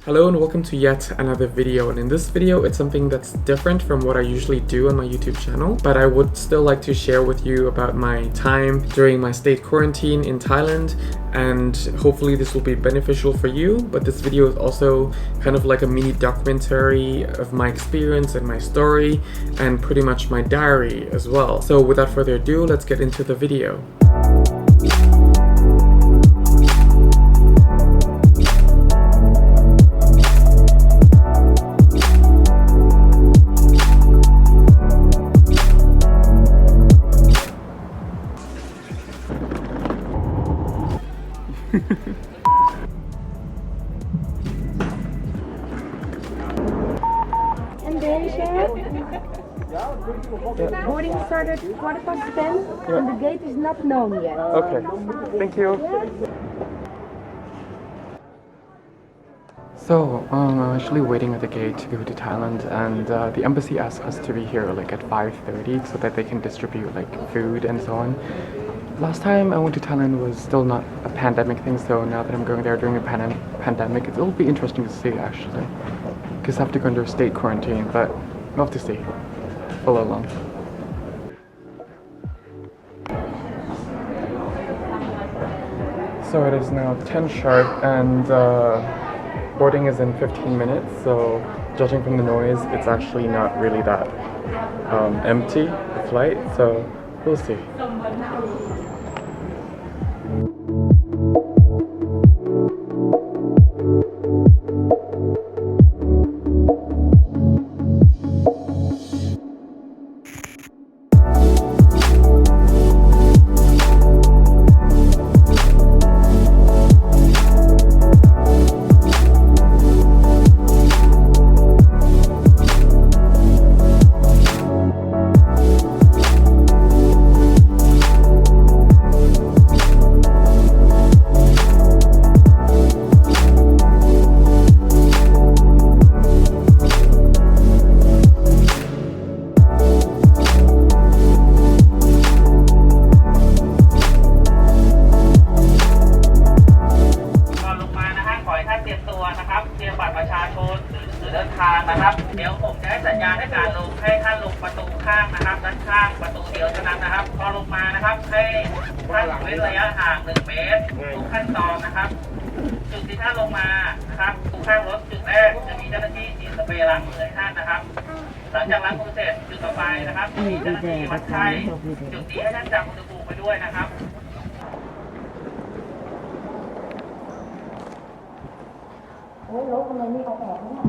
Hello and welcome to yet another video, and in this video it's something that's different from what I usually do on my YouTube channel, but I would still like to share with you about my time during my state quarantine in Thailand, and hopefully this will be beneficial for you. But this video is also kind of like a mini documentary of my experience and my story and pretty much my diary as well. So without further ado, let's get into the video. And there you boarding started 10:15 and the gate is not known yet. Okay, thank you. So, I'm actually waiting at the gate to go to Thailand, and the embassy asked us to be here like at 5:30 so that they can distribute like food and so on. Last time I went to Thailand was still not a pandemic thing, so now that I'm going there during a pandemic, it'll be interesting to see actually. Because I have to go under state quarantine, but we'll have to see. Follow along. So it is now 10 sharp, and boarding is in 15 minutes, so judging from the noise, it's actually not really that empty, the flight, so we'll see.เดินทางนะครับเดี๋ยวผมจะให้สัญญาณในการลงให้ท่านลงประตูข้างนะครับด้านข้างประตูเดียวเท่านั้นนะครับพอลงมานะครับให้ท่านเว้นระยะห่าง1 เมตรทุกขั้นตอนนะครับจุดที่ท่านลงมานะครับทุกข้างรถจุดแรกจะมีเจ้าหน้าที่ฉีดสเปรย์ล้างมือให้ท่านนะครับหลังจากล้างมือเสร็จจุดต่อไปนะครับมีเจ้าหน้าที่วัดไข้จุดนี้ให้ท่านจับอุณหภูมิไปด้วยนะครับโอ้ยรถทำไมไม่เอาออกเนี่ย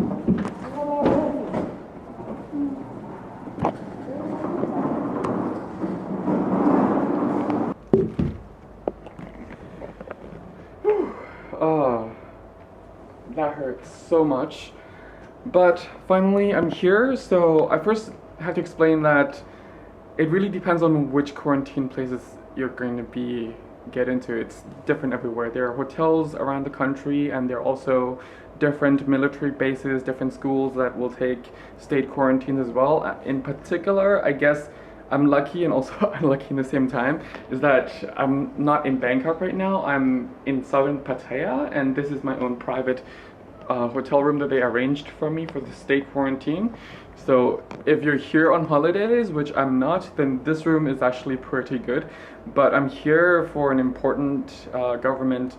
Oh, that hurts so much. But finally I'm here, so I first have to explain that it really depends on which quarantine places you're going to get into. It's different everywhere. There are hotels around the country, and there are also different military bases, different schools that will take state quarantines as well. In particular, I guess I'm lucky and also unlucky in the same time, is that I'm not in Bangkok right now. I'm in southern Pattaya, and this is my own private hotel room that they arranged for me for the state quarantine. So if you're here on holidays, which I'm not, then this room is actually pretty good. But I'm here for an important government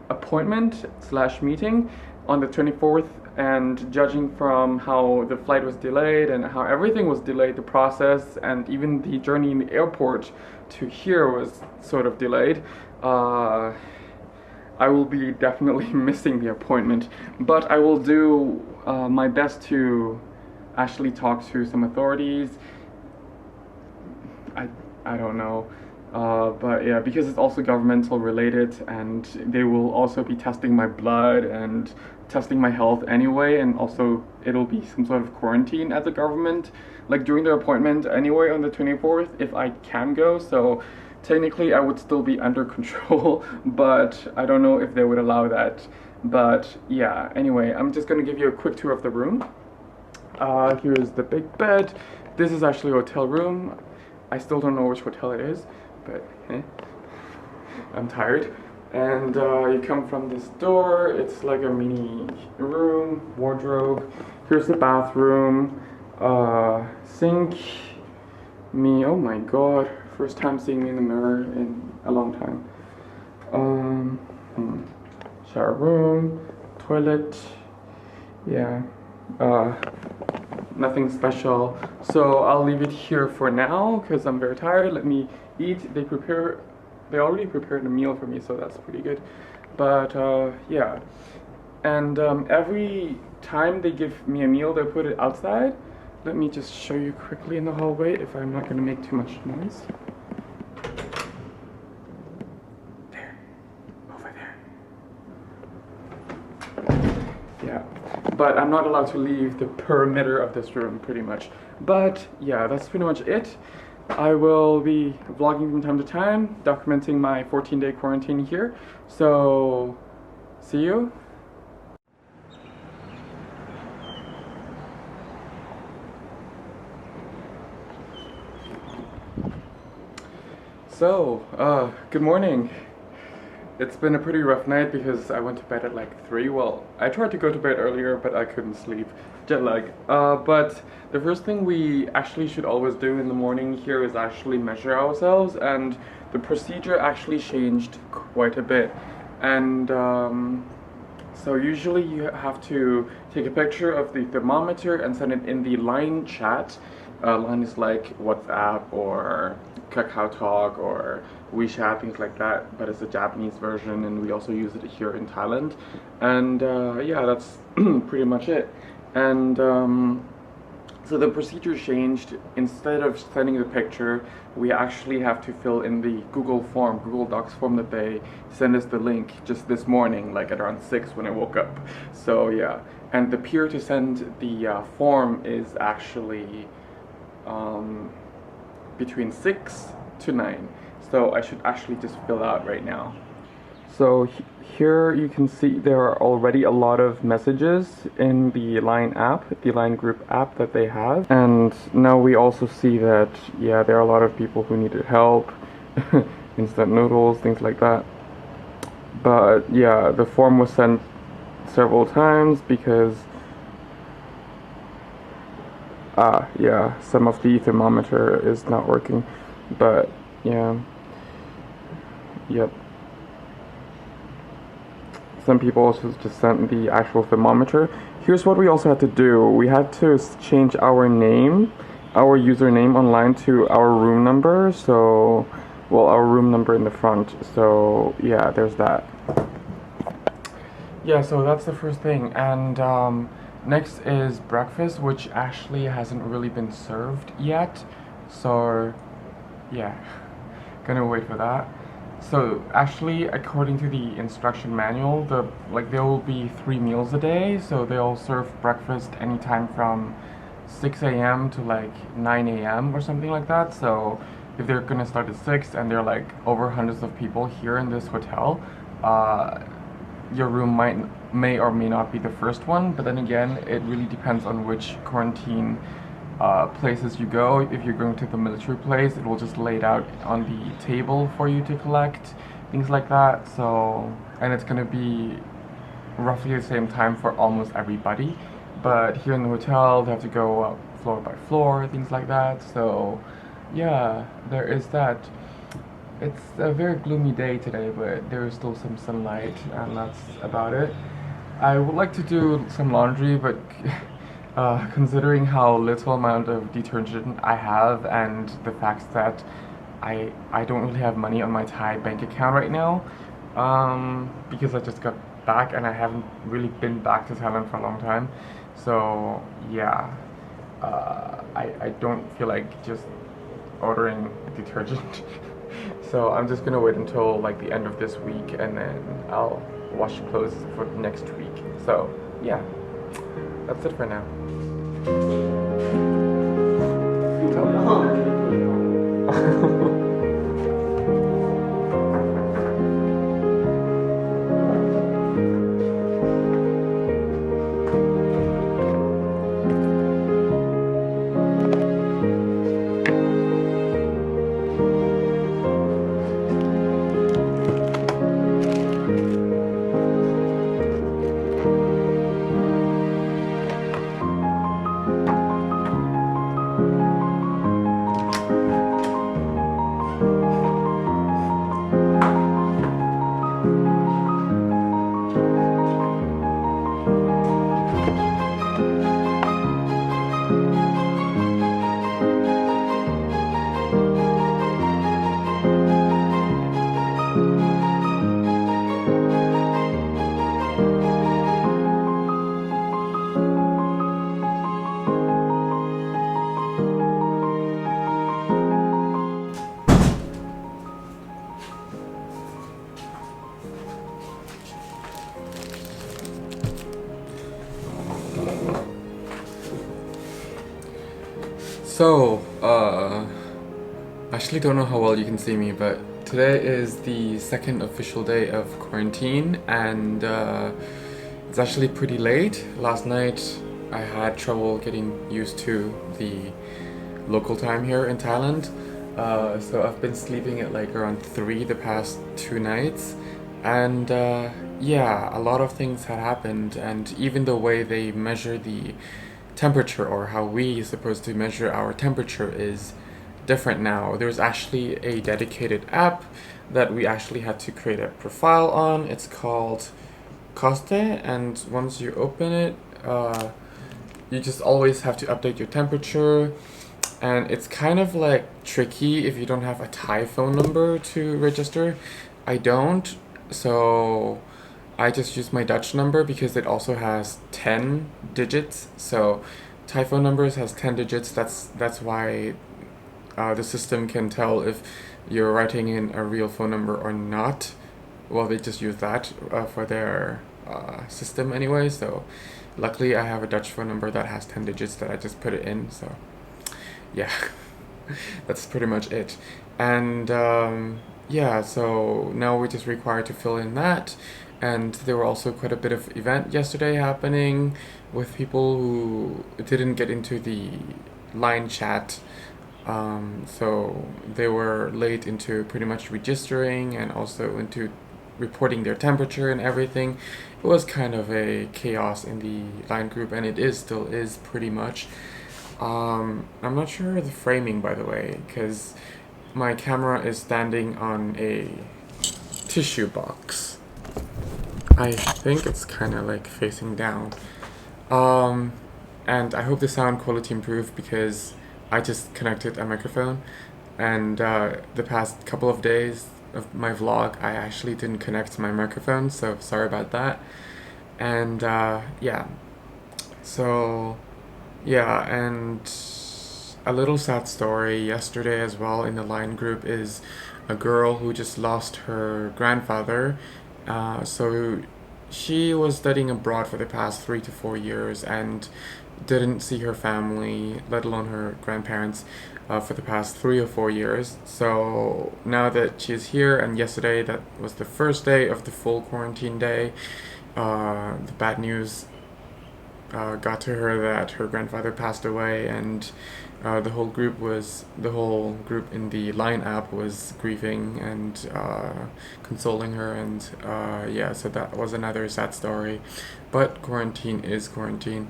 appointment / meeting on the 24th, and judging from how the flight was delayed and how everything was delayed, the process and even the journey in the airport to here was sort of delayed, I will be definitely missing the appointment. But I will do my best to actually talk to some authorities. I don't know. But yeah, because it's also governmental related, and they will also be testing my blood and testing my health anyway, and also it'll be some sort of quarantine at the government, like during the appointment anyway on the 24th, if I can go. So technically I would still be under control, but I don't know if they would allow that. But yeah, anyway, I'm just gonna give you a quick tour of the room. Here's the big bed. This is actually a hotel room. I still don't know which hotel it is, but I'm tired. And you come from this door, it's like a mini room, wardrobe. Here's the bathroom, sink, me, oh my god, first time seeing me in the mirror in a long time. Shower room, toilet, yeah, nothing special. So I'll leave it here for now because I'm very tired. Let me eat. They already prepared a meal for me, so that's pretty good. But yeah, and every time they give me a meal, they put it outside. Let me just show you quickly in the hallway if I'm not going to make too much noise. There, over there. Yeah, but I'm not allowed to leave the perimeter of this room pretty much. But yeah, that's pretty much it. I will be vlogging from time to time, documenting my 14-day quarantine here. So, see you. So, good morning. It's been a pretty rough night because I went to bed at like 3. Well, I tried to go to bed earlier, but I couldn't sleep. Jet lag. But the first thing we actually should always do in the morning here is actually measure ourselves, and the procedure actually changed quite a bit. And so usually you have to take a picture of the thermometer and send it in the Line chat. Line is like WhatsApp or Kakao Talk or WeChat, things like that, but it's a Japanese version, and we also use it here in Thailand. And yeah, that's pretty much it. And so the procedure changed. Instead of sending the picture, we actually have to fill in the Google Docs form that they sent us the link just this morning, like at around 6 when I woke up. So yeah, and the period to send the form is actually between 6 to 9. So I should actually just fill out right now. So here you can see there are already a lot of messages in the Line app, the Line group app that they have. And now we also see that, yeah, there are a lot of people who needed help, instant noodles, things like that. But yeah, the form was sent several times because yeah, some of the thermometer is not working, but yeah, yep. Some people also just sent the actual thermometer. Here's what we also had to do. We had to change our name, our username online to our room number. So, well, our room number in the front. So yeah, there's that. Yeah, so that's the first thing. And next is breakfast, which actually hasn't really been served yet. So yeah, gonna wait for that. So actually, according to the instruction manual, there will be 3 meals a day. So they'll serve breakfast anytime from 6 a.m. to like 9 a.m. or something like that. So if they're gonna start at 6 and there are like over hundreds of people here in this hotel, your room may or may not be the first one. But then again, it really depends on which quarantine places you go. If you're going to the military place, it will just lay it out on the table for you to collect, things like that. So, and it's gonna be roughly the same time for almost everybody. But here in the hotel, they have to go up floor by floor, things like that. So yeah, there is that. It's a very gloomy day today, but there is still some sunlight, and that's about it. I would like to do some laundry, but considering how little amount of detergent I have and the fact that I don't really have money on my Thai bank account right now, because I just got back and I haven't really been back to Thailand for a long time. So yeah, I don't feel like just ordering detergent. So I'm just gonna wait until like the end of this week, and then I'll wash clothes for next week. So yeah, that's it for now. So, I actually don't know how well you can see me, but today is the second official day of quarantine, and it's actually pretty late. Last night I had trouble getting used to the local time here in Thailand, so I've been sleeping at like around 3 the past 2 nights, and yeah, a lot of things had happened, and even the way they measure the temperature or how we supposed to measure our temperature is different now. There's actually a dedicated app that we actually had to create a profile on. It's called Coste, and once you open it, you just always have to update your temperature, and it's kind of like tricky if you don't have a Thai phone number to register. I don't, so I just use my Dutch number because it also has 10 digits. So Thai phone numbers has 10 digits. That's why the system can tell if you're writing in a real phone number or not. Well, they just use that for their system anyway. So luckily I have a Dutch phone number that has 10 digits that I just put it in. So yeah, that's pretty much it. And yeah, so now we're just required to fill in that. And there were also quite a bit of event yesterday happening with people who didn't get into the line chat. So they were late into pretty much registering and also into reporting their temperature and everything. It was kind of a chaos in the line group, and still is pretty much. I'm not sure the framing, by the way, because my camera is standing on a tissue box. I think it's kind of like facing down. And I hope the sound quality improved because I just connected a microphone, and the past couple of days of my vlog I actually didn't connect my microphone, so sorry about that. And yeah, so yeah, and a little sad story yesterday as well in the line group is a girl who just lost her grandfather. So she was studying abroad for the past 3 to 4 years and didn't see her family, let alone her grandparents, for the past 3 or 4 years. So now that she's here, and yesterday that was the first day of the full quarantine day, the bad news got to her that her grandfather passed away, and the whole group in the Line app was grieving and consoling her, and yeah, so that was another sad story. But quarantine is quarantine,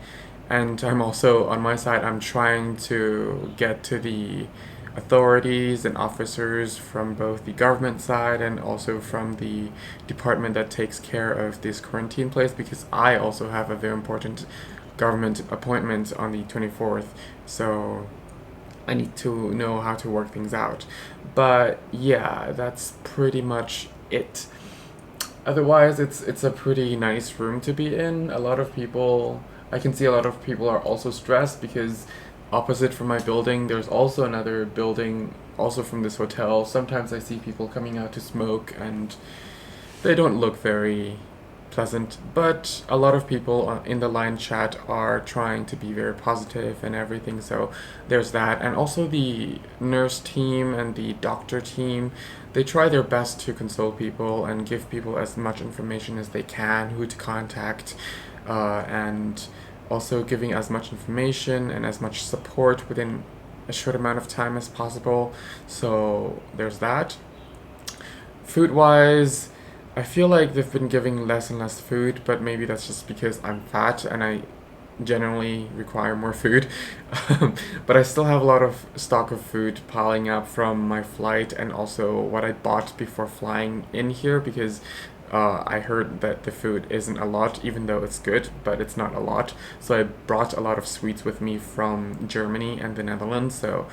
and I'm also on my side. I'm trying to get to the authorities and officers from both the government side and also from the department that takes care of this quarantine place, because I also have a very important government appointment on the 24th, so I need to know how to work things out. But yeah, that's pretty much it. Otherwise, it's a pretty nice room to be in. I can see a lot of people are also stressed because opposite from my building, there's also another building, also from this hotel. Sometimes I see people coming out to smoke, and they don't look very pleasant, but a lot of people in the line chat are trying to be very positive and everything, so there's that. And also the nurse team and the doctor team, they try their best to console people and give people as much information as they can, who to contact, and also giving as much information and as much support within a short amount of time as possible. So there's that. Food wise, I feel like they've been giving less and less food, but maybe that's just because I'm fat and I generally require more food. But I still have a lot of stock of food piling up from my flight and also what I bought before flying in here, because I heard that the food isn't a lot, even though it's good, but it's not a lot. So I brought a lot of sweets with me from Germany and the Netherlands, so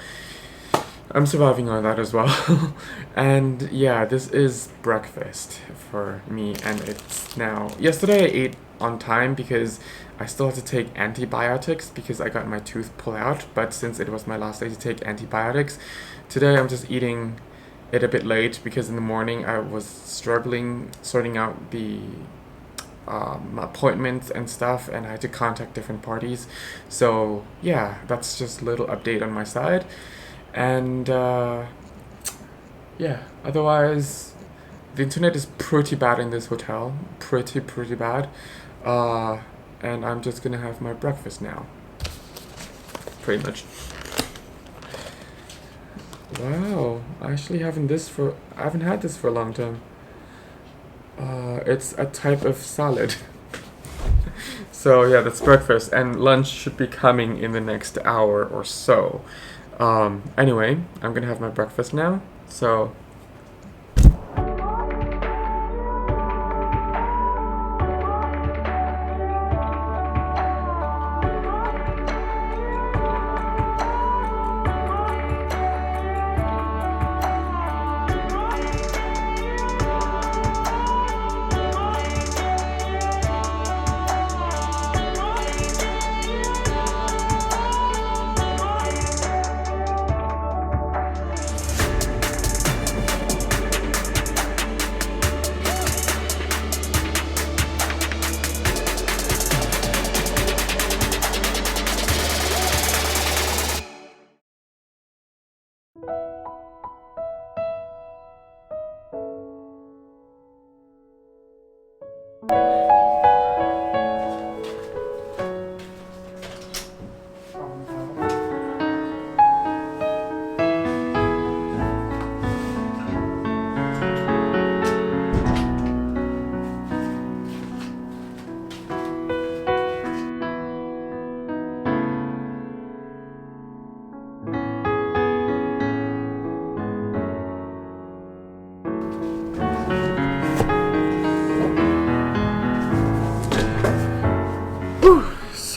I'm surviving on that as well. And yeah, this is breakfast for me, and it's now... Yesterday I ate on time because I still had to take antibiotics because I got my tooth pulled out, but since it was my last day to take antibiotics, today I'm just eating it a bit late because in the morning I was struggling sorting out the appointments and stuff, and I had to contact different parties. So yeah, that's just a little update on my side. And yeah, otherwise the internet is pretty bad in this hotel, pretty bad. And I'm just gonna have my breakfast now, pretty much. Wow, I actually haven't had this for a long time. It's a type of salad. So yeah, that's breakfast, and lunch should be coming in the next hour or so. Anyway, I'm gonna have my breakfast now, so.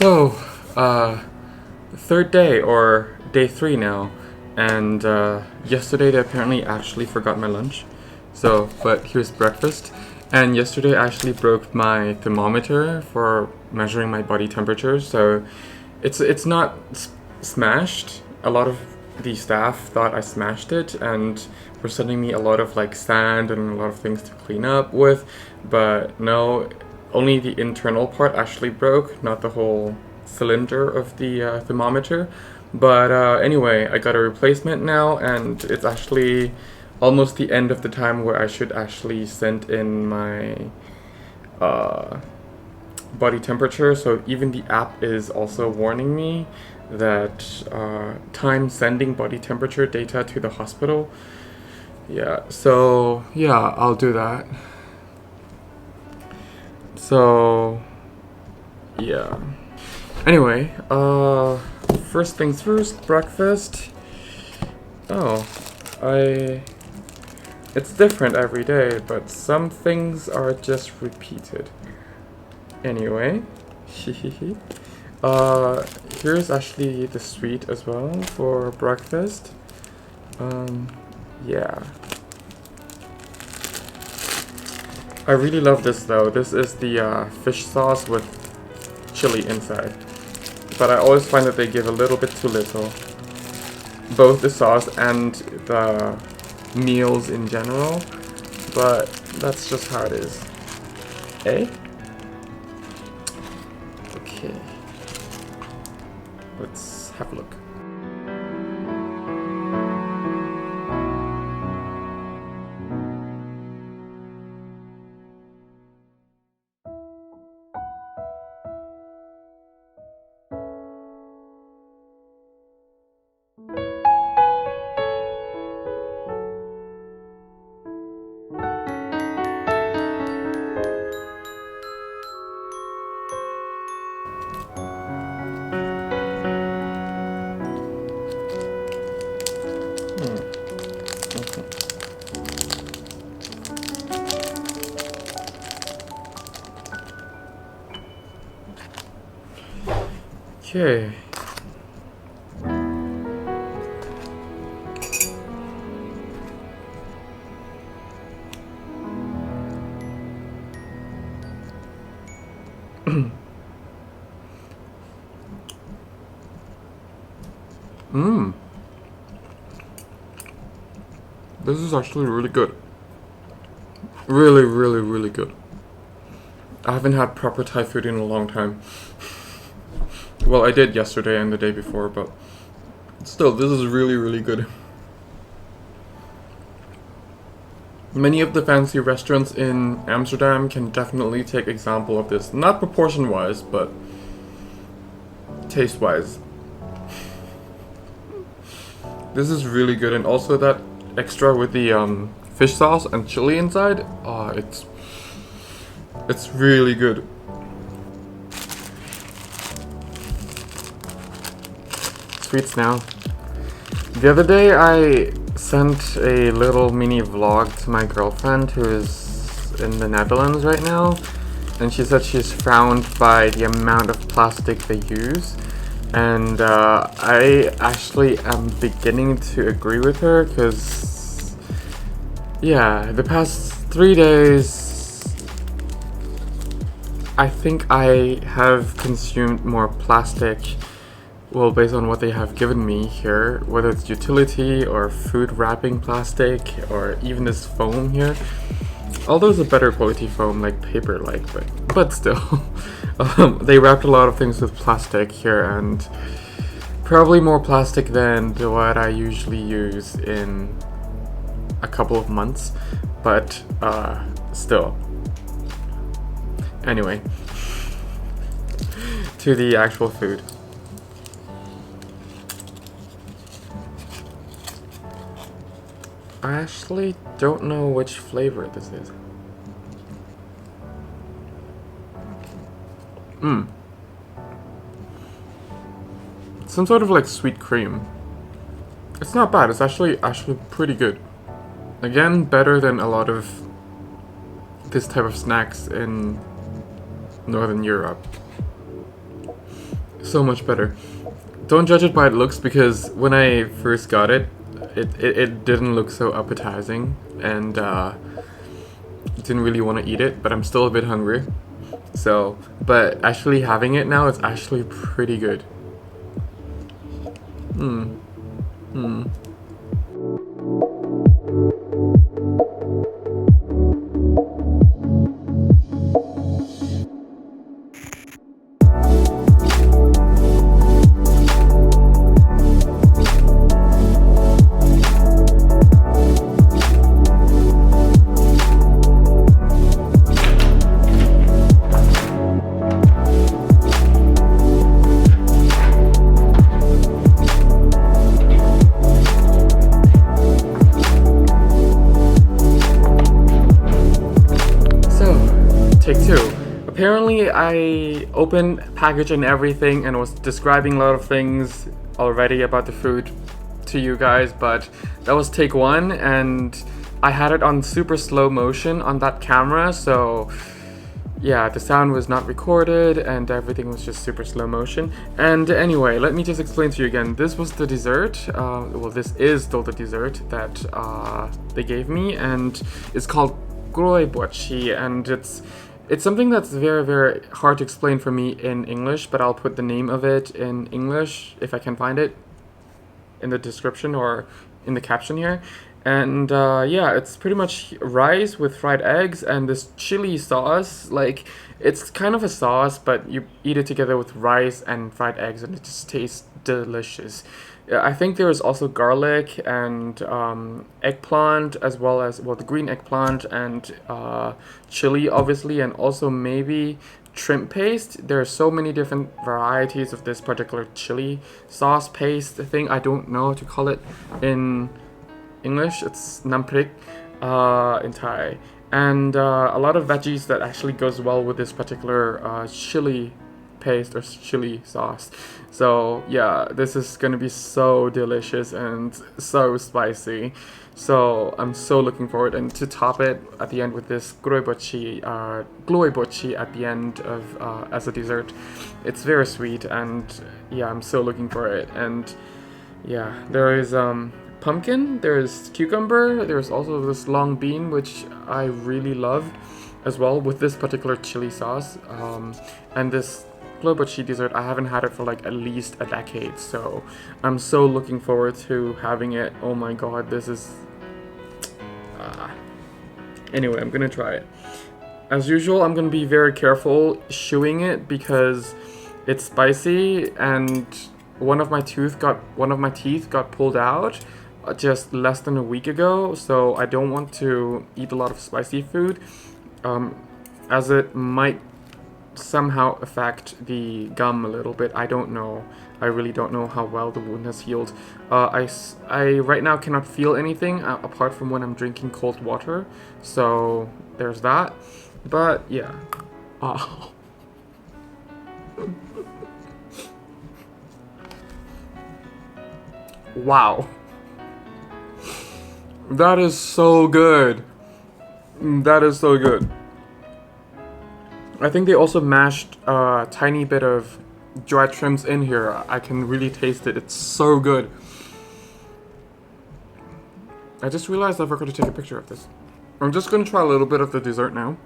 So, third day, or day 3 now, and yesterday they apparently actually forgot my lunch. So, but here's breakfast. And yesterday I actually broke my thermometer for measuring my body temperature, so it's not smashed. A lot of the staff thought I smashed it and were sending me a lot of like sand and a lot of things to clean up with, but no, only the internal part actually broke, not the whole cylinder of the thermometer. But anyway, I got a replacement now, and it's actually almost the end of the time where I should actually send in my body temperature. So even the app is also warning me that time sending body temperature data to the hospital. Yeah, so yeah, I'll do that. So yeah. Anyway, first things first, breakfast. Oh, it's different every day, but some things are just repeated. Anyway, here's actually the sweet as well for breakfast. Yeah. I really love this though. This is the fish sauce with chili inside. But I always find that they give a little bit too little. Both the sauce and the meals in general. But that's just how it is. Eh? Okay. Let's have a look. Okay. This is actually really good. Really, really, really good. I haven't had proper Thai food in a long time. Well, I did yesterday and the day before, but still, this is really, really good. Many of the fancy restaurants in Amsterdam can definitely take example of this. Not proportion-wise, but taste-wise. This is really good, and also that extra with the fish sauce and chili inside. It's really good. Sweets now. The other day I sent a little mini vlog to my girlfriend who is in the Netherlands right now, and she said she's frowned by the amount of plastic they use, and I actually am beginning to agree with her, because yeah, the past 3 days I think I have consumed more plastic, well, based on what they have given me here, whether it's utility or food wrapping plastic or even this foam here. Although it's a better quality foam, like paper-like, but still. They wrapped a lot of things with plastic here, and probably more plastic than what I usually use in a couple of months, but still. Anyway, to the actual food. I actually don't know which flavor this is. Some sort of like sweet cream. It's not bad. It's actually pretty good. Again, better than a lot of this type of snacks in Northern Europe. So much better. Don't judge it by its looks, because when I first got it, it didn't look so appetizing, and didn't really want to eat it, but I'm still a bit hungry. So, but actually having it now, it's actually pretty good. Take two. Apparently I opened package and everything and was describing a lot of things already about the food to you guys, but that was take one, and I had it on super slow motion on that camera, so yeah, the sound was not recorded and everything was just super slow motion. And anyway, let me just explain to you again. This was the dessert. Well, this is still the dessert that they gave me, and it's called groibochi, and it's something that's very, very hard to explain for me in English, but I'll put the name of it in English if I can find it in the description or in the caption here. And yeah, it's pretty much rice with fried eggs and this chili sauce. Like, it's kind of a sauce, but you eat it together with rice and fried eggs, and it just tastes delicious. I think there is also garlic and eggplant, as well as, well, the green eggplant and chili, obviously, and also maybe shrimp paste. There are so many different varieties of this particular chili sauce paste thing. I don't know how to call it in English. It's namprik in Thai. And a lot of veggies that actually goes well with this particular chili paste or chili sauce. So yeah, this is gonna be so delicious and so spicy. So I'm so looking forward, and to top it at the end with this groibochi at the end of as a dessert. It's very sweet, and yeah, I'm so looking for it. And yeah, there is pumpkin, there's cucumber, there's also this long bean, which I really love as well with this particular chili sauce. And this groibochi dessert, I haven't had it for like at least a decade, so I'm so looking forward to having it. Oh my god, this is anyway, I'm gonna try it. As usual, I'm gonna be very careful chewing it because it's spicy, and one of my teeth got pulled out just less than a week ago. So I don't want to eat a lot of spicy food, as it might somehow affect the gum a little bit. I don't know. I really don't know how well the wound has healed. I right now cannot feel anything apart from when I'm drinking cold water. So there's that. But yeah. Oh. Wow. That is so good. That is so good. I think they also mashed a tiny bit of dried shrimps in here. I can really taste it. It's so good. I just realized I forgot to take a picture of this. I'm just gonna try a little bit of the dessert now.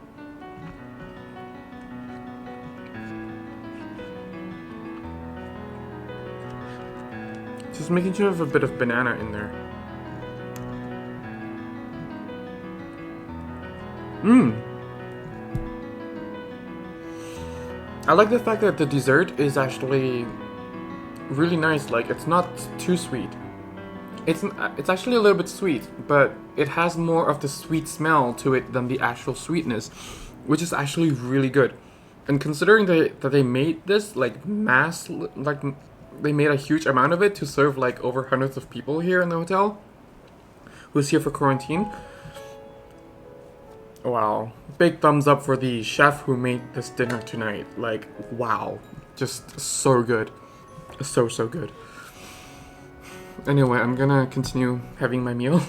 Just making sure I have a bit of banana in there. I like the fact that the dessert is actually really nice. Like, it's not too sweet. It's actually a little bit sweet, but it has more of the sweet smell to it than the actual sweetness, which is actually really good. And considering that they made this like they made a huge amount of it to serve like over hundreds of people here in the hotel who's here for quarantine. Wow. Big thumbs up for the chef who made this dinner tonight. Like, wow. Just so good. So good. Anyway, I'm gonna continue having my meal.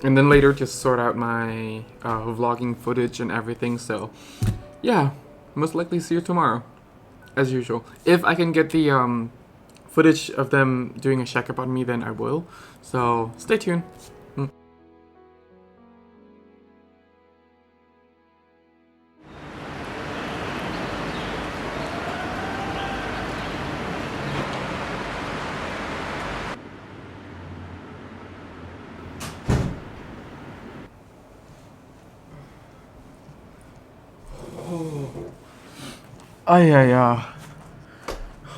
And then later just sort out my vlogging footage and everything. So, yeah. Most likely see you tomorrow. As usual. If I can get the footage of them doing a checkup on me, then I will. So, stay tuned.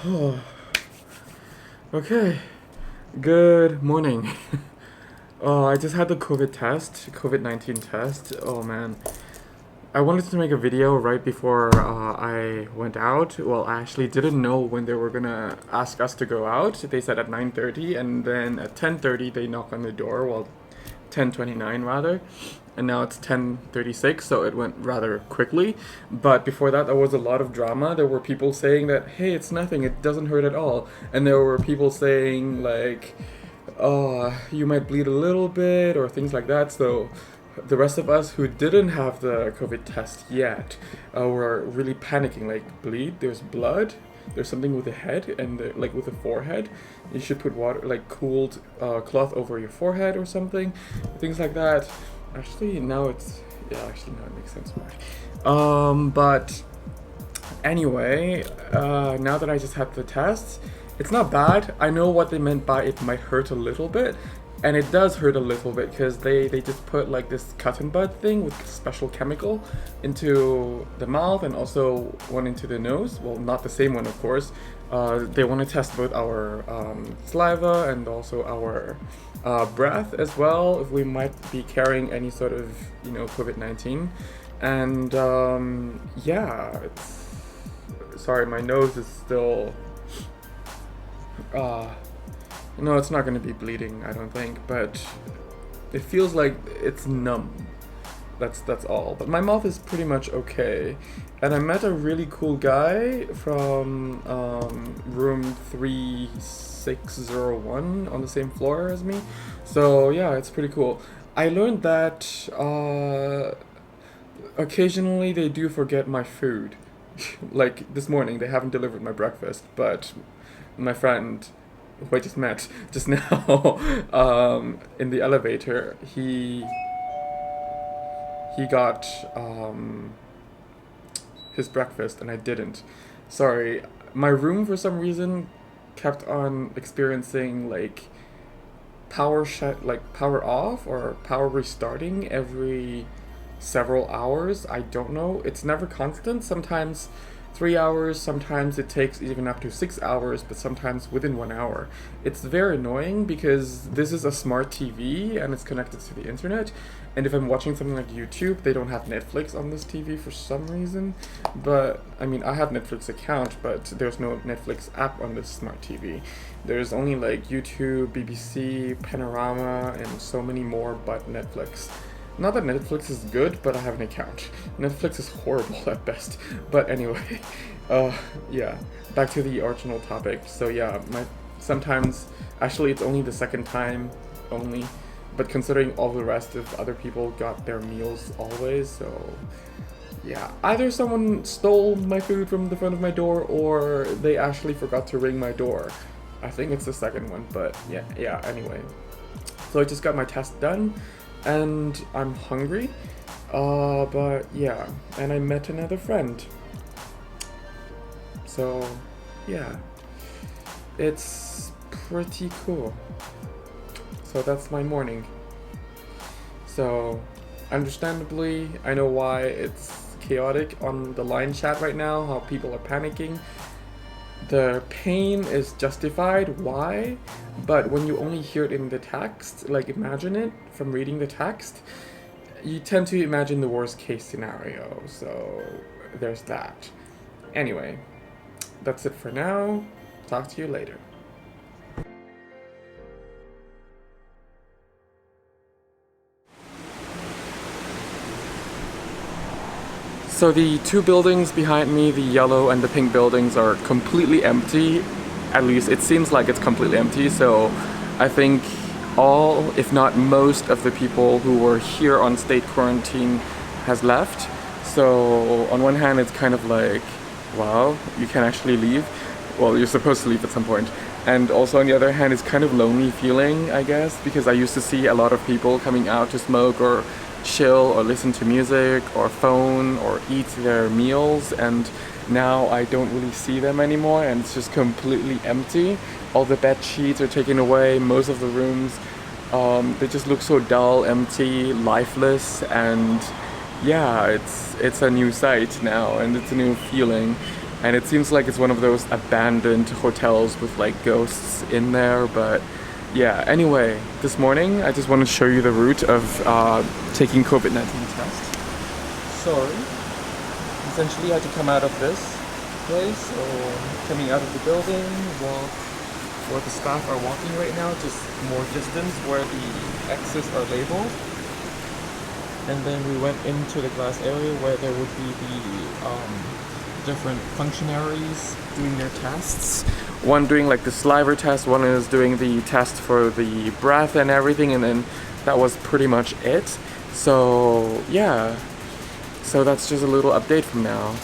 Oh. Okay. Good morning. Oh, I just had the COVID-19 test. Oh man. I wanted to make a video right before I went out. Well, I actually didn't know when they were gonna ask us to go out. They said at 9:30, and then at 10:30 they knock on the door. Well, 10:29 rather. And now it's 10:36, so it went rather quickly. But before that, there was a lot of drama. There were people saying that, hey, it's nothing, it doesn't hurt at all. And there were people saying, like, oh, you might bleed a little bit, or things like that. So the rest of us who didn't have the COVID test yet were really panicking, like, bleed, there's blood, there's something with the head and like with the forehead. You should put water, like cooled cloth over your forehead or something, things like that. Actually, now it's, yeah, actually now it makes sense why. But anyway, now that I just had the test, it's not bad. I know what they meant by it might hurt a little bit. And it does hurt a little bit because they just put like this cotton bud thing with special chemical into the mouth and also one into the nose. Well, not the same one, of course. They want to test both our saliva and also our breath as well, if we might be carrying any sort of, you know, COVID-19. And yeah, sorry, my nose is still... No, it's not going to be bleeding, I don't think, but it feels like it's numb. That's all. But my mouth is pretty much okay. And I met a really cool guy from room 3601 on the same floor as me. So yeah, it's pretty cool. I learned that occasionally they do forget my food. Like this morning, they haven't delivered my breakfast, but my friend who I just met just now in the elevator, he got his breakfast and I didn't. Sorry, my room for some reason kept on experiencing like power off or power restarting every several hours. I don't know. It's never constant. Sometimes 3 hours, sometimes it takes even up to 6 hours, but sometimes within 1 hour. It's very annoying because this is a smart TV and it's connected to the internet. And if I'm watching something like YouTube, they don't have Netflix on this TV for some reason. But I mean, I have Netflix account, but there's no Netflix app on this smart TV. There's only like YouTube, BBC, Panorama, and so many more but Netflix. Not that Netflix is good, but I have an account. Netflix is horrible at best. But anyway, yeah, back to the original topic. So yeah, sometimes, actually it's only the second time only, but considering all the rest of other people got their meals always, so yeah. Either someone stole my food from the front of my door or they actually forgot to ring my door. I think it's the second one, but yeah, anyway. So I just got my test done. And I'm hungry, but yeah, and I met another friend. So yeah, it's pretty cool. So that's my morning. So understandably, I know why it's chaotic on the line chat right now, how people are panicking. The pain is justified, why? But when you only hear it in the text, like imagine it from reading the text, you tend to imagine the worst case scenario, so there's that. Anyway, that's it for now. Talk to you later. So the two buildings behind me, the yellow and the pink buildings, are completely empty. At least it seems like it's completely empty. So I think all, if not most, of the people who were here on state quarantine has left. So on one hand, it's kind of like, wow, you can actually leave. Well, you're supposed to leave at some point. And also on the other hand, it's kind of lonely feeling, I guess, because I used to see a lot of people coming out to smoke or chill or listen to music or phone or eat their meals, and now I don't really see them anymore and it's just completely empty. All the bed sheets are taken away, most of the rooms, they just look so dull, empty, lifeless, and yeah, it's a new sight now and it's a new feeling, and it seems like it's one of those abandoned hotels with like ghosts in there. But yeah, anyway, this morning I just want to show you the route of taking COVID-19 test. Sorry. Essentially I had to come out of this place, or coming out of the building, walk where the staff are walking right now, just more distance where the X's are labeled. And then we went into the glass area where there would be the different functionaries doing their tests. One doing like the saliva test, one is doing the test for the breath and everything, and then that was pretty much it. So yeah, so that's just a little update from now.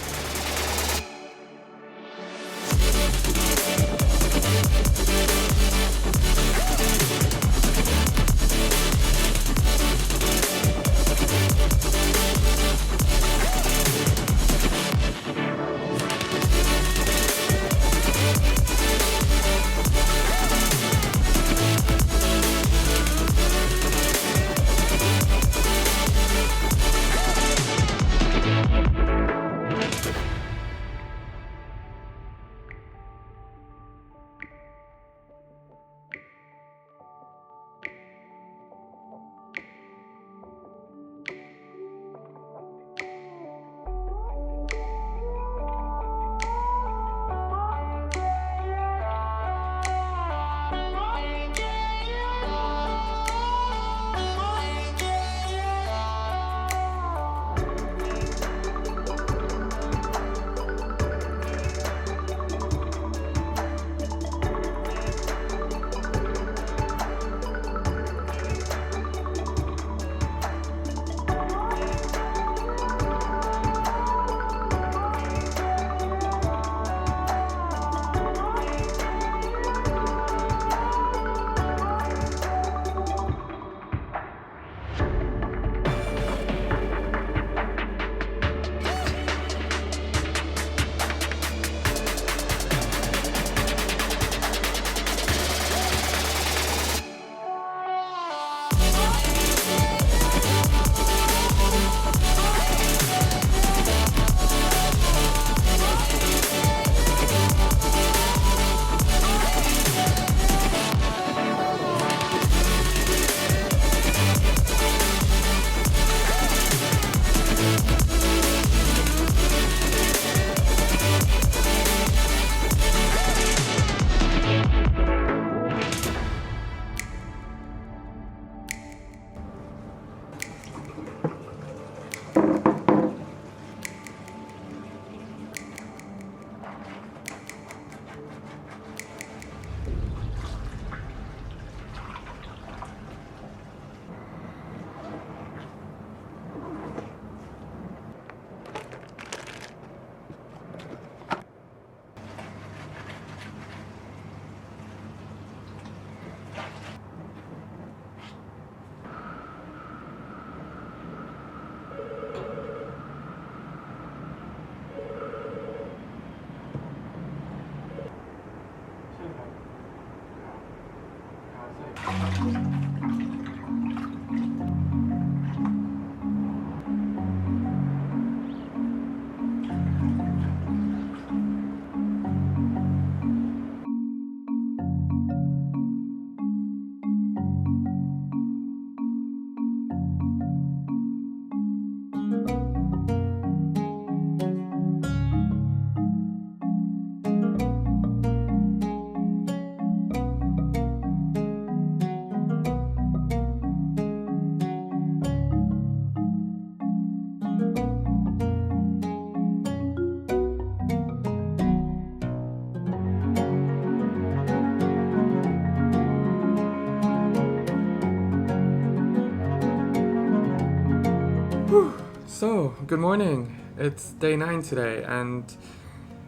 So, good morning. It's day 9 today, and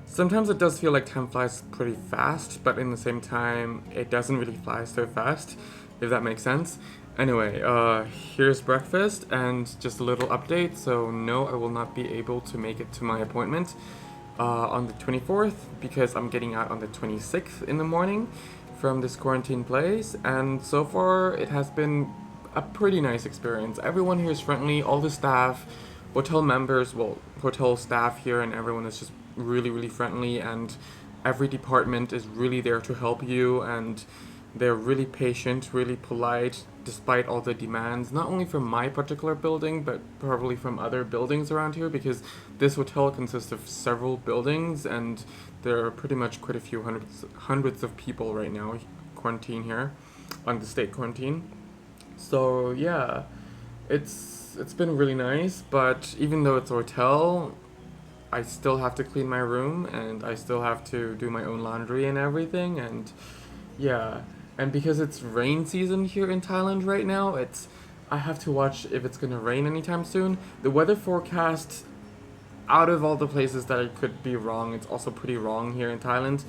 sometimes it does feel like time flies pretty fast, but in the same time, it doesn't really fly so fast, if that makes sense. Anyway, here's breakfast and just a little update. So, no, I will not be able to make it to my appointment on the 24th because I'm getting out on the 26th in the morning from this quarantine place, and so far it has been a pretty nice experience. Everyone here is friendly, all the staff, hotel members, well, hotel staff here, and everyone is just really, really friendly, and every department is really there to help you, and they're really patient, really polite, despite all the demands, not only from my particular building, but probably from other buildings around here, because this hotel consists of several buildings, and there are pretty much quite a few hundreds of people right now quarantined here on the state quarantine. So yeah, it's been really nice, but even though it's a hotel, I still have to clean my room, and I still have to do my own laundry and everything, and yeah. And because it's rain season here in Thailand right now, I have to watch if it's gonna rain anytime soon. The weather forecast, out of all the places that it could be wrong, it's also pretty wrong here in Thailand.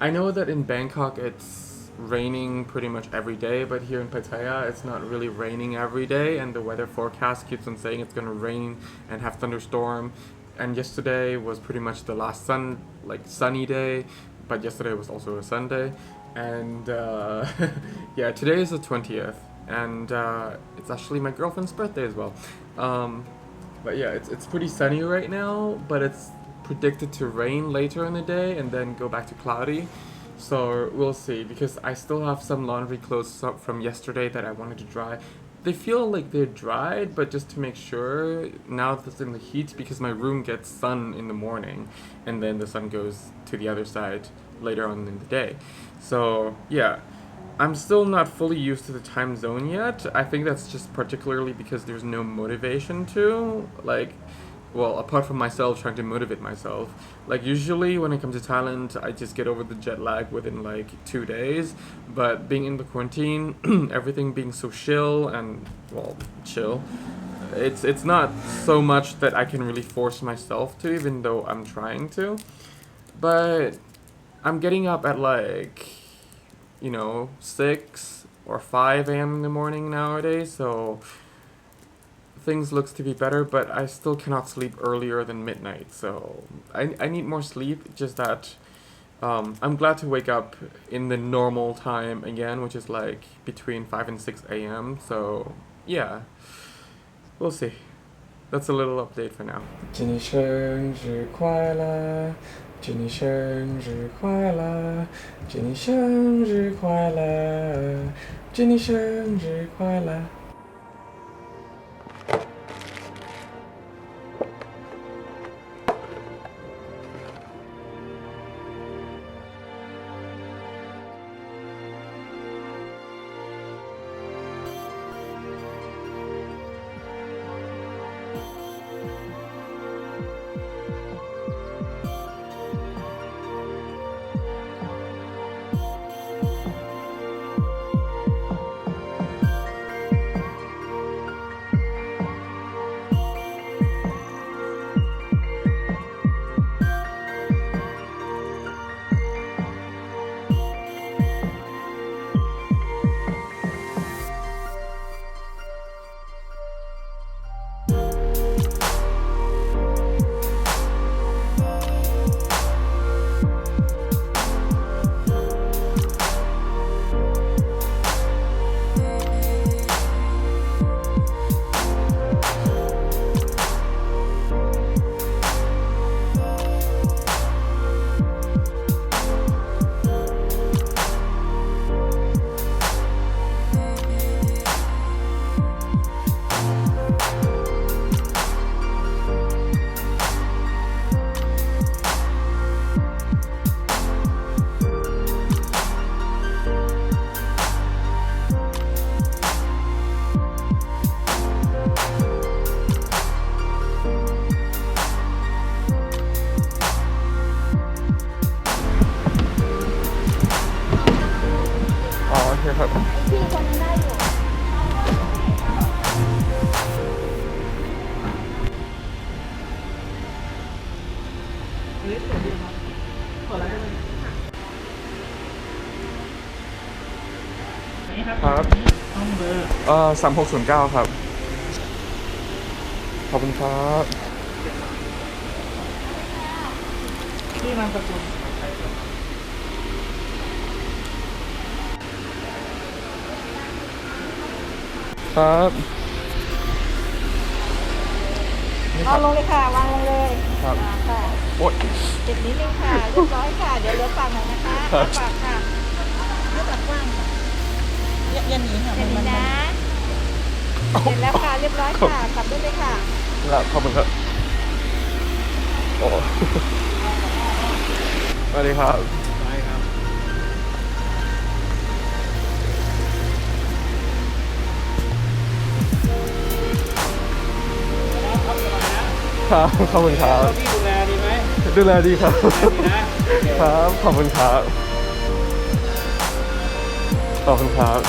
I know that in Bangkok it's raining pretty much every day, but here in Pattaya it's not really raining every day, and the weather forecast keeps on saying it's gonna rain and have thunderstorm. And yesterday was pretty much the last sunny day, but yesterday was also a Sunday, and yeah, today is the 20th, and it's actually my girlfriend's birthday as well. But yeah, it's pretty sunny right now, but it's predicted to rain later in the day and then go back to cloudy. So we'll see, because I still have some laundry clothes from yesterday that I wanted to dry. They feel like they're dried, but just to make sure, now that it's in the heat, because my room gets sun in the morning, and then the sun goes to the other side later on in the day. So yeah, I'm still not fully used to the time zone yet. I think that's just particularly because there's no motivation to, well, apart from myself trying to motivate myself. Like, usually when I come to Thailand, I just get over the jet lag within 2 days. But being in the quarantine, everything being so chill, it's not so much that I can really force myself to, even though I'm trying to. But I'm getting up at 6 or 5 a.m. in the morning nowadays, so things looks to be better, but I still cannot sleep earlier than midnight, so I need more sleep. Just that I'm glad to wake up in the normal time again, which is between 5 and 6 a.m. So yeah, we'll see. That's a little update for now. 祝你生日快乐，祝你生日快乐，祝你生日快乐，祝你生日快乐。ครับ พี่คนนั้นได้อยู่ ครับ3609 ครับ ขอบคุณครับ ที่นามสกุล ครับ เอาลงเลยค่ะ วางลงเลย ครับ ค่ะ โอ๊ย เก็บนิดนึงค่ะ เรียบร้อยค่ะ เดี๋ยวเหลือปากหน่อยนะคะ ครับ ปากค่ะเลือกปากกว้างค่ะยันหนีค่ะ เดี๋ยวนี้นะ เสร็จแล้วค่ะ เรียบร้อยค่ะ กลับได้เลยค่ะ ครับขอบคุณครับ โอ้สวัสดีครับ ได้ครับ ครับ ขอบคุณครับ พี่ดูแลดีไหม ดูแลดีครับ ดีนะ ครับ ขอบคุณครับ ขอบคุณครับ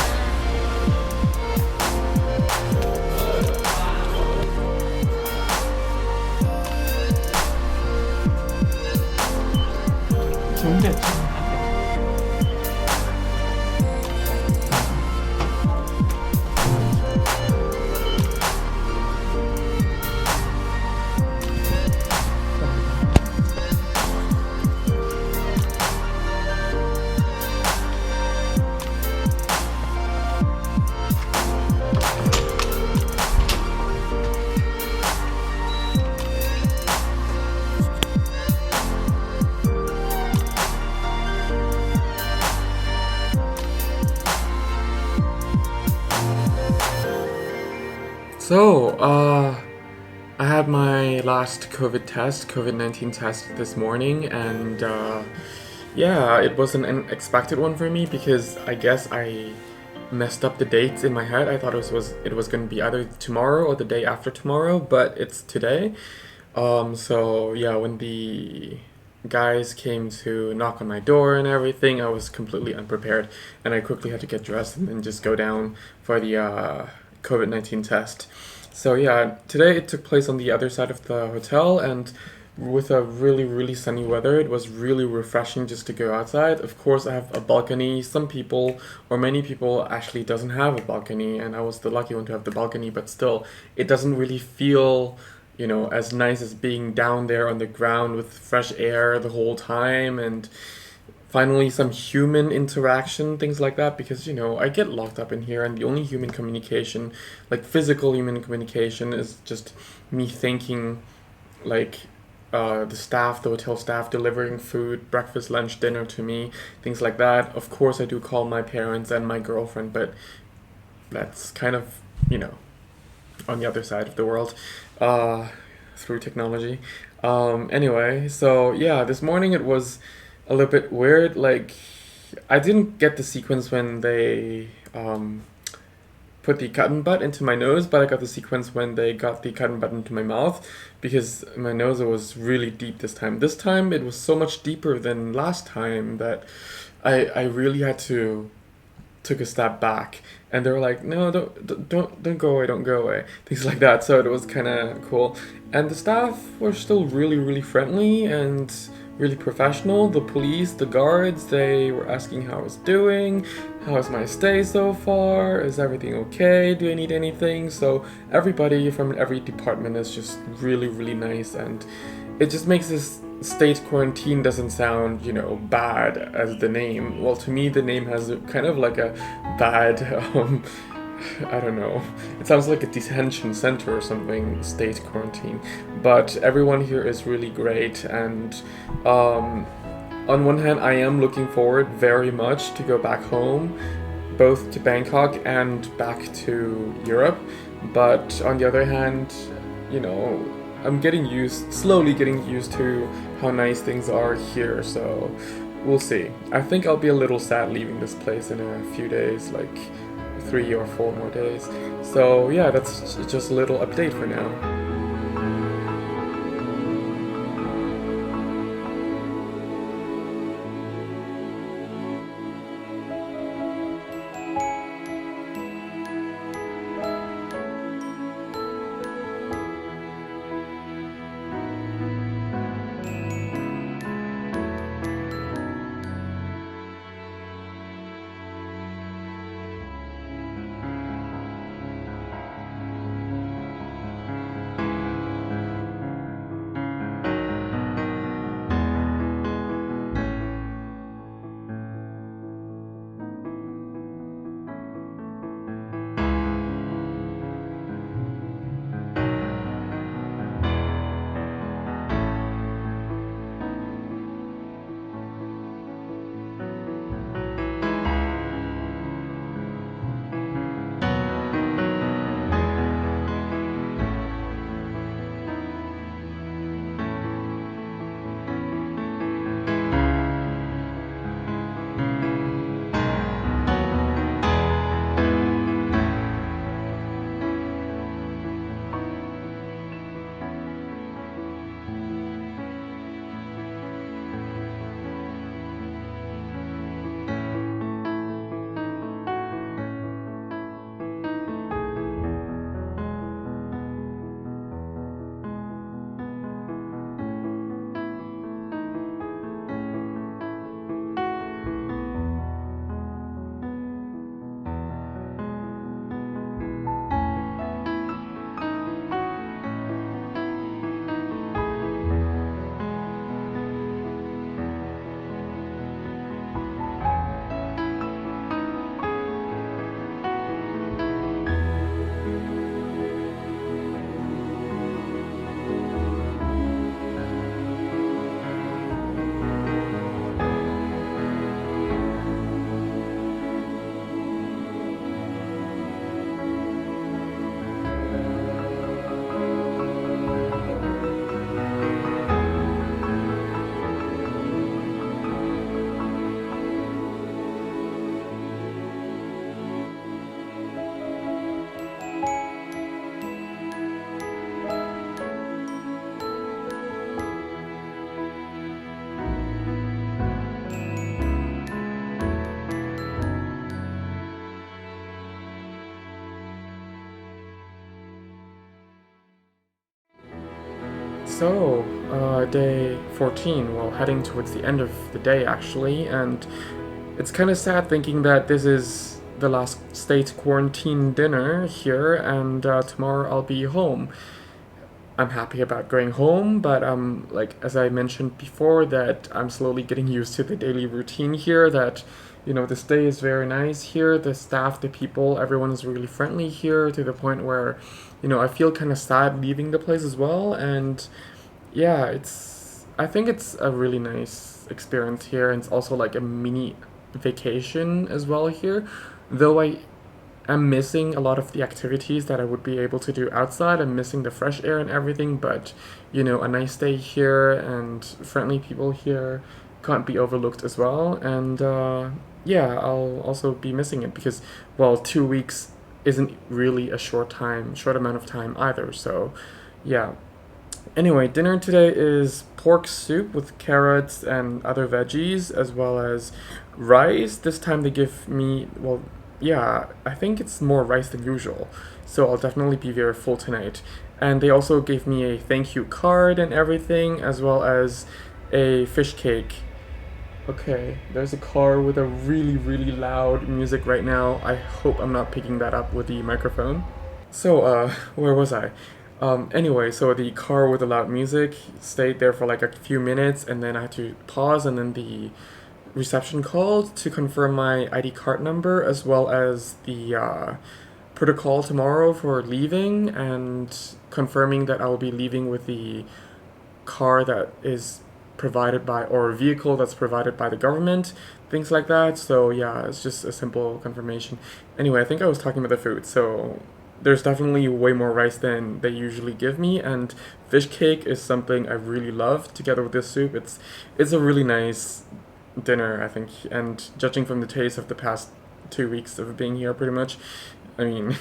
ถึงเด็ด So, I had my last COVID-19 test this morning, and yeah, it was an unexpected one for me because I guess I messed up the dates in my head. I thought it was going to be either tomorrow or the day after tomorrow, but it's today. So yeah, when the guys came to knock on my door and everything, I was completely unprepared, and I quickly had to get dressed and then just go down for the COVID-19 test. So yeah, today it took place on the other side of the hotel, and with a really sunny weather, it was really refreshing just to go outside. Of course, I have a balcony. Some people, or many people, actually doesn't have a balcony, and I was the lucky one to have the balcony, but still, it doesn't really feel, you know, as nice as being down there on the ground with fresh air the whole time, and finally some human interaction, things like that, because, you know, I get locked up in here, and the only human communication, like physical human communication, is just me thanking, like, the hotel staff delivering food, breakfast, lunch, dinner to me, things like that. Of course, I do call my parents and my girlfriend, but that's kind of, you know, on the other side of the world, through technology. Anyway, so yeah, this morning it was a little bit weird. Like, I didn't get the sequence when they put the cotton bud into my nose, but I got the sequence when they got the cotton bud into my mouth, because my nose was really deep this time. This time it was so much deeper than last time that I really had to took a step back, and they were like, no, don't go away, don't go away, things like that. So it was kind of cool, and the staff were still really friendly and really professional. The police, the guards, they were asking how I was doing, how's my stay so far, is everything okay, do I need anything. So everybody from every department is just really nice, and it just makes this state quarantine doesn't sound, you know, bad as the name. Well, to me the name has kind of like a bad I don't know, it sounds like a detention center or something, state quarantine. But everyone here is really great, and on one hand I am looking forward very much to go back home, both to Bangkok and back to Europe. But on the other hand, you know, I'm slowly getting used to how nice things are here, so we'll see. I think I'll be a little sad leaving this place in a few days, like 3 or 4 more days. So yeah, that's just a little update for now. So, day 14, well, heading towards the end of the day actually, and it's kind of sad thinking that this is the last state quarantine dinner here, and tomorrow I'll be home. I'm happy about going home, but like as I mentioned before, that I'm slowly getting used to the daily routine here. That this day is very nice here. The staff, the people, everyone is really friendly here to the point where, I feel kind of sad leaving the place as well. And yeah, I think it's a really nice experience here, and it's also like a mini vacation as well here. Though I'm missing a lot of the activities that I would be able to do outside. I'm missing the fresh air and everything, but a nice day here and friendly people here can't be overlooked as well. And yeah, I'll also be missing it because, well, 2 weeks isn't really a short amount of time either. So yeah. Anyway, dinner today is pork soup with carrots and other veggies, as well as rice. This time they give me, well, yeah, I think it's more rice than usual, so I'll definitely be very full tonight. And they also gave me a thank you card and everything, as well as a fish cake. Okay, there's a car with a really, really loud music right now. I hope I'm not picking that up with the microphone. So, where was I? Anyway, so the car with the loud music stayed there for like a few minutes, and then I had to pause, and then the reception called to confirm my ID card number, as well as the protocol tomorrow for leaving, and confirming that I will be leaving with the car that is provided by, or vehicle that's provided by the government, things like that. So yeah, it's just a simple confirmation. Anyway, I think I was talking about the food, so there's definitely way more rice than they usually give me, and fish cake is something I really love together with this soup. It's a really nice dinner, I think, and judging from the taste of the past 2 weeks of being here, pretty much, I mean,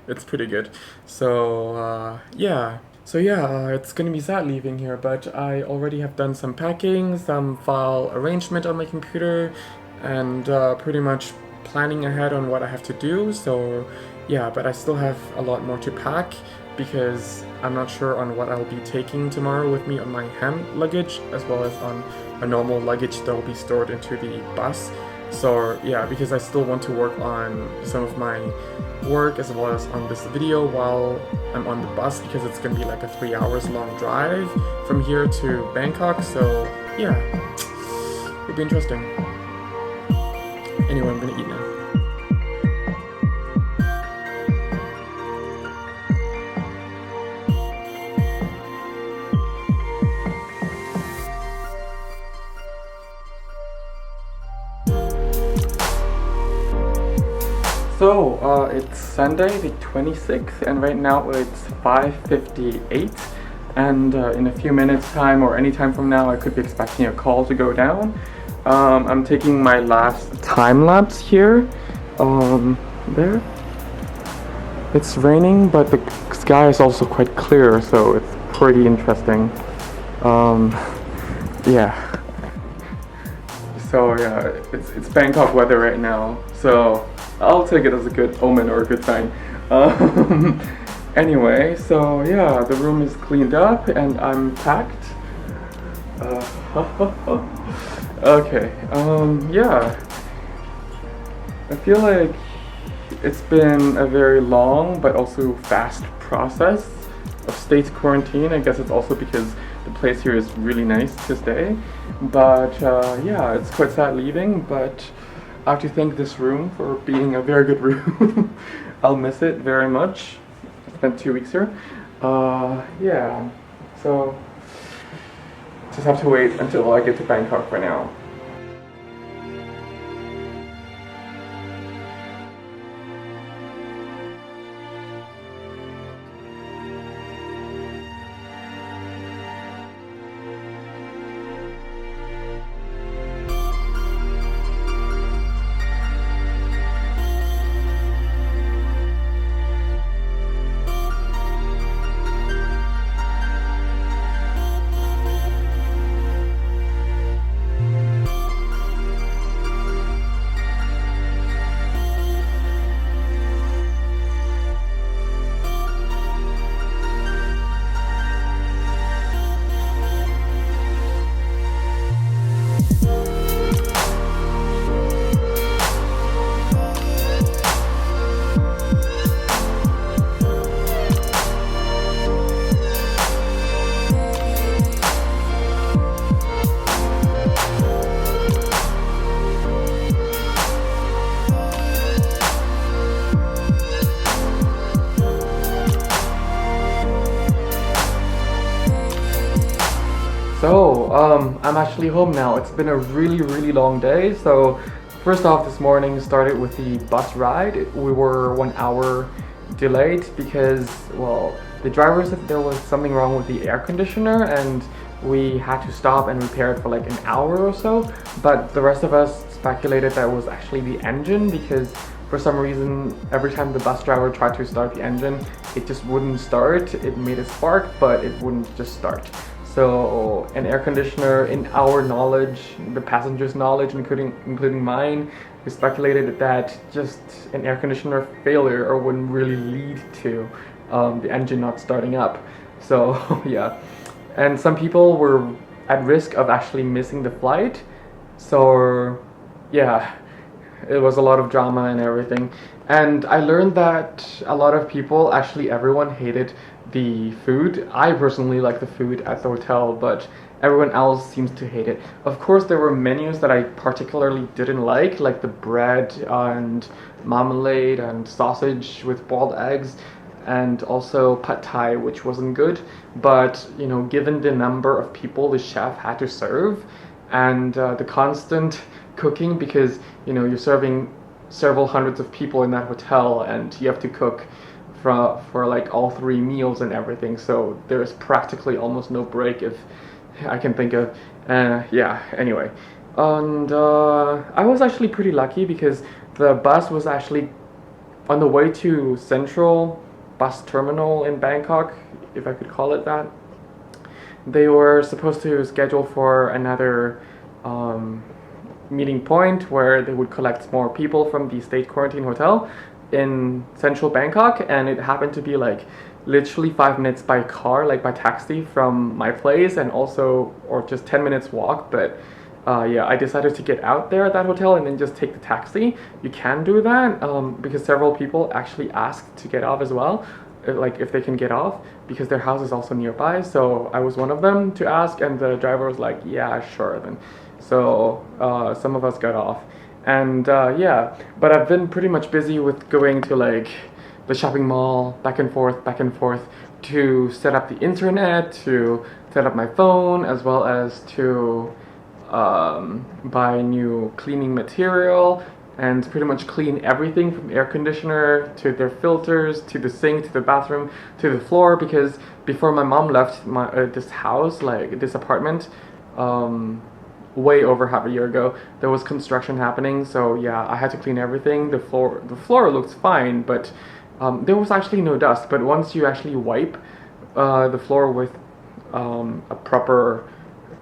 it's pretty good. So yeah. It's gonna be sad leaving here, but I already have done some packing, some file arrangement on my computer, and pretty much planning ahead on what I have to do. So yeah, but I still have a lot more to pack because I'm not sure on what I'll be taking tomorrow with me on my hand luggage, as well as on a normal luggage that will be stored into the bus. So yeah, because I still want to work on some of my work as well as on this video while I'm on the bus, because it's gonna be like a 3 hours long drive from here to Bangkok. So yeah, it'll be interesting. Anyway, I'm gonna eat now. So, it's Sunday the 26th, and right now it's 5:58, and in a few minutes time, or any time from now, I could be expecting a call to go down. I'm taking my last time lapse here. There. It's raining, but the sky is also quite clear, so it's pretty interesting. Yeah. So yeah, it's Bangkok weather right now, so I'll take it as a good omen or a good sign. Anyway, so yeah, the room is cleaned up and I'm packed. Okay, yeah. I feel like it's been a very long but also fast process of state quarantine. I guess it's also because the place here is really nice to stay. But yeah, it's quite sad leaving, but I have to thank this room for being a very good room. I'll miss it very much. I spent 2 weeks here. Yeah, so just have to wait until I get to Bangkok for now. I'm actually home now. It's been a really long day. So first off, this morning started with the bus ride. We were 1 hour delayed because, well, the driver said there was something wrong with the air conditioner and we had to stop and repair it for like an hour or so. But the rest of us speculated that it was actually the engine because for some reason, every time the bus driver tried to start the engine, it just wouldn't start. It made a spark, but it wouldn't just start. So an air conditioner, in our knowledge, the passengers' knowledge, including mine, we speculated that just an air conditioner failure or wouldn't really lead to the engine not starting up. So yeah, and some people were at risk of actually missing the flight. So yeah, it was a lot of drama and everything. And I learned that a lot of people, actually everyone, hated the food. I personally like the food at the hotel, but everyone else seems to hate it. Of course, there were menus that I particularly didn't like the bread and marmalade and sausage with boiled eggs, and also pad thai, which wasn't good. But you know, given the number of people the chef had to serve and the constant cooking, because you know you're serving several hundreds of people in that hotel and you have to cook for like all 3 meals and everything, so there's practically almost no break if I can think of. Yeah, anyway, and I was actually pretty lucky because the bus was actually on the way to Central Bus Terminal in Bangkok, if I could call it that. They were supposed to schedule for another meeting point where they would collect more people from the state quarantine hotel in central Bangkok, and it happened to be like literally 5 minutes by car, like by taxi from my place, and also or just 10 minutes walk. But yeah, I decided to get out there at that hotel and then just take the taxi. You can do that because several people actually asked to get off as well, like if they can get off, because their house is also nearby. So I was one of them to ask, and the driver was like, yeah, sure then. So some of us got off, and yeah, but I've been pretty much busy with going to like the shopping mall, back and forth, to set up the internet, to set up my phone, as well as to buy new cleaning material and pretty much clean everything from air conditioner to their filters to the sink to the bathroom to the floor, because before my mom left this house, like this apartment, way over half a year ago, there was construction happening. So yeah, I had to clean everything. The floor looks fine, but there was actually no dust. But once you actually wipe the floor with a proper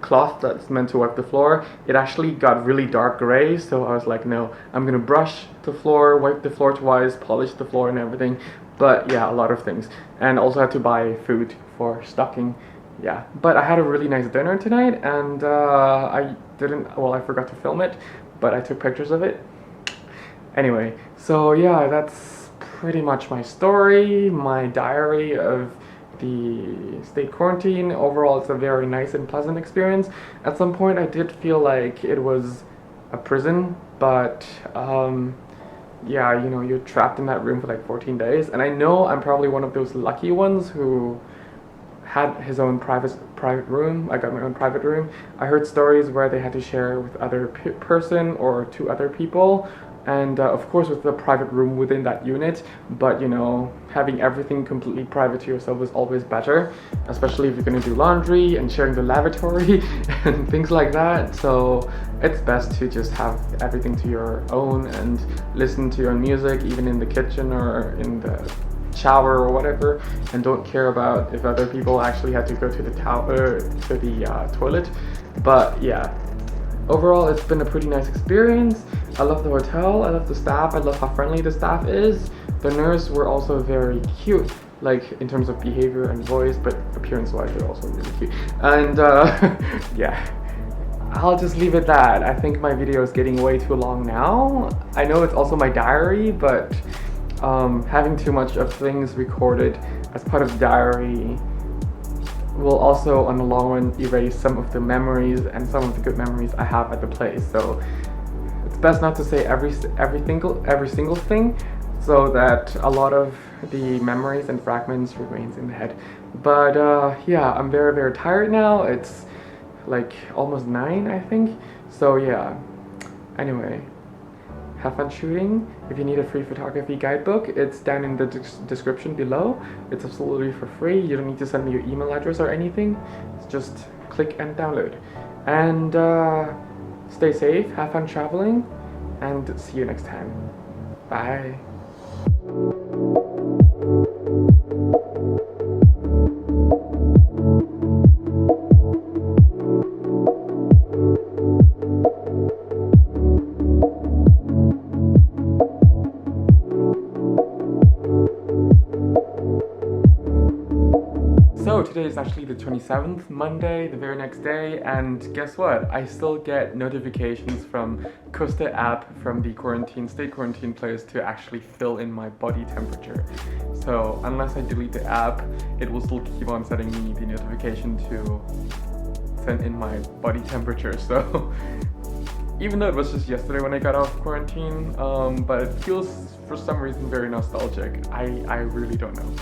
cloth that's meant to wipe the floor, it actually got really dark gray. So I was like, no, I'm gonna brush the floor, wipe the floor twice, polish the floor and everything. But yeah, a lot of things. And also had to buy food for stocking. Yeah, but I had a really nice dinner tonight, and I forgot to film it, but I took pictures of it. Anyway, so yeah, that's pretty much my story, my diary of the state quarantine. Overall, it's a very nice and pleasant experience. At some point, I did feel like it was a prison, but yeah, you know, you're trapped in that room for like 14 days, and I know I'm probably one of those lucky ones who had his own private room. I got my own private room. I heard stories where they had to share with other person or 2 other people, and of course with the private room within that unit, but you know, having everything completely private to yourself is always better, especially if you're going to do laundry and sharing the lavatory and things like that. So it's best to just have everything to your own and listen to your own music, even in the kitchen or in the shower or whatever, and don't care about if other people actually had to go to the toilet. But yeah, overall it's been a pretty nice experience. I love the hotel, I love the staff, I love how friendly the staff is. The nurse were also very cute, like in terms of behavior and voice, but appearance wise they're also really cute. And yeah, I'll just leave it at that. I think my video is getting way too long now. I know it's also my diary, but having too much of things recorded as part of the diary will also on the long run erase some of the memories and some of the good memories I have at the place. So it's best not to say every single thing, so that a lot of the memories and fragments remains in the head. But yeah, I'm very tired now. It's like almost 9, I think. So yeah, anyway, have fun shooting. If you need a free photography guidebook, it's down in the description below. It's absolutely for free. You don't need to send me your email address or anything. It's just click and download. And stay safe, have fun traveling, and see you next time. Bye. So today is actually the 27th, Monday, the very next day, and guess what? I still get notifications from Costa app from the state quarantine place to actually fill in my body temperature. So unless I delete the app, it will still keep on sending me the notification to send in my body temperature. So even though it was just yesterday when I got off quarantine, but it feels for some reason very nostalgic. I really don't know.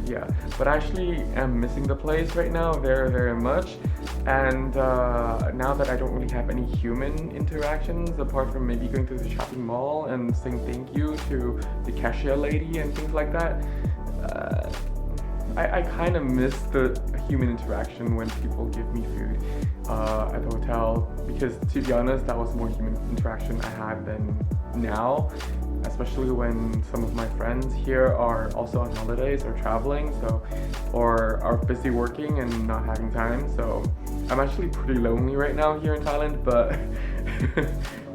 Yeah, but I actually am missing the place right now very, very much. And now that I don't really have any human interactions apart from maybe going to the shopping mall and saying thank you to the cashier lady and things like that, I kind of miss the human interaction when people give me food at the hotel, because to be honest, that was more human interaction I had than now, especially when some of my friends here are also on holidays or traveling, or are busy working and not having time. So I'm actually pretty lonely right now here in Thailand, but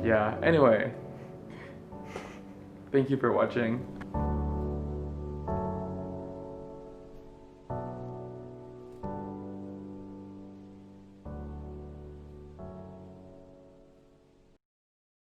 yeah, anyway, thank you for watching.